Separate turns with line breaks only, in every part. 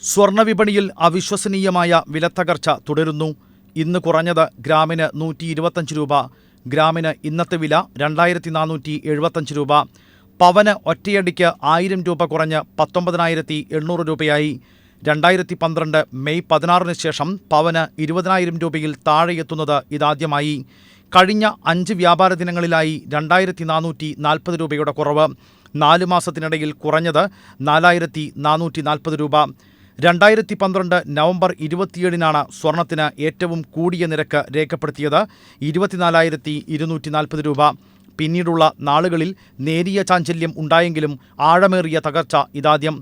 സ്വർണ്ണവിപണിയിൽ അവിശ്വസനീയമായ വിലത്തകർച്ച തുടരുന്നു. ഇന്ന് കുറഞ്ഞത് ഗ്രാമിന് 125 രൂപ. ഗ്രാമിന് ഇന്നത്തെ വില 2475 രൂപ. പവന് ഒറ്റയടിക്ക് 1000 രൂപ കുറഞ്ഞ് 19,800 രൂപയായി. 2012 മെയ് 16 ശേഷം പവന് 20,000 രൂപയിൽ താഴെയെത്തുന്നത് ഇതാദ്യമായി. കഴിഞ്ഞ 5 വ്യാപാര ദിനങ്ങളിലായി 2,440 രൂപയുടെ കുറവ്. 4 മാസത്തിനിടയിൽ കുറഞ്ഞത് 4,440 രൂപ. 2012 നവംബർ 27-നാണ് സ്വർണത്തിന് ഏറ്റവും കൂടിയ നിരക്ക് രേഖപ്പെടുത്തിയത് 24,240 രൂപ. പിന്നീടുള്ള നാളുകളിൽ നേരിയ ചാഞ്ചല്യം ഉണ്ടായെങ്കിലും ആഴമേറിയ തകർച്ച ഇതാദ്യം.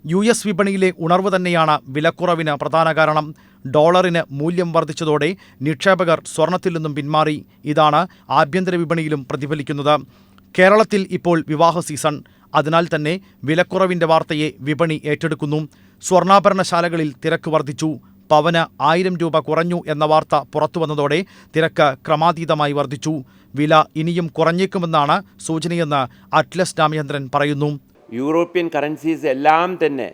US വിപണിയിലെ ഉണർവ് തന്നെയാണ് വിലക്കുറവിന് പ്രധാന കാരണം. ഡോളറിന് മൂല്യം വർദ്ധിച്ചതോടെ നിക്ഷേപകർ സ്വർണത്തിൽ നിന്നും പിന്മാറി. ഇതാണ് ആഭ്യന്തര വിപണിയിലും പ്രതിഫലിക്കുന്നത്. കേരളത്തിൽ ഇപ്പോൾ വിവാഹ സീസൺ. അതിനാൽ തന്നെ വിലക്കുറവിൻ്റെ വാർത്തയെ വിപണി ഏറ്റെടുക്കുന്നു. സ്വർണ്ണാഭരണശാലകളിൽ തിരക്ക് വർദ്ധിച്ചു. പവന് 1000 രൂപ കുറഞ്ഞു എന്ന വാർത്ത പുറത്തുവന്നതോടെ തിരക്ക് ക്രമാതീതമായി വർദ്ധിച്ചു. വില ഇനിയും കുറഞ്ഞേക്കുമെന്നാണ് സൂചനയെന്ന് അറ്റ്ലസ് രാമചന്ദ്രൻ പറയുന്നു.
യൂറോപ്യൻ കറൻസീസ് എല്ലാം തന്നെ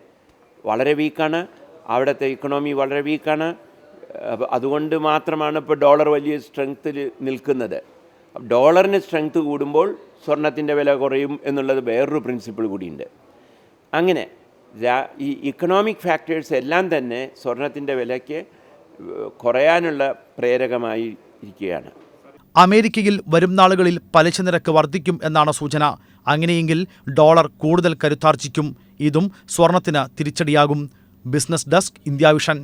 വളരെ വീക്കാണ്. അവിടുത്തെ ഇക്കണോമി വളരെ വീക്കാണ്. അതുകൊണ്ട് മാത്രമാണ് ഇപ്പോൾ ഡോളർ വലിയ സ്ട്രെങ്ത്തിൽ നിൽക്കുന്നത്. ഡോളറിന് സ്ട്രെങ്ത് കൂടുമ്പോൾ സ്വർണത്തിൻ്റെ വില കുറയും എന്നുള്ളത് വേറൊരു പ്രിൻസിപ്പിൾ കൂടിയുണ്ട്. അങ്ങനെ ഈ ഇക്കണോമിക് ഫാക്ടേഴ്സ് എല്ലാം തന്നെ സ്വർണത്തിൻ്റെ വിലയ്ക്ക് കുറയാനുള്ള പ്രേരകമായി ഇരിക്കുകയാണ്.
അമേരിക്കയിൽ വരും നാളുകളിൽ പലിശ നിരക്ക് വർദ്ധിക്കും എന്നാണ് സൂചന. അങ്ങനെയെങ്കിൽ ഡോളർ കൂടുതൽ കരുത്താർജിക്കും. ഇതും സ്വർണത്തിന് തിരിച്ചടിയാകും. Business desk, India vision.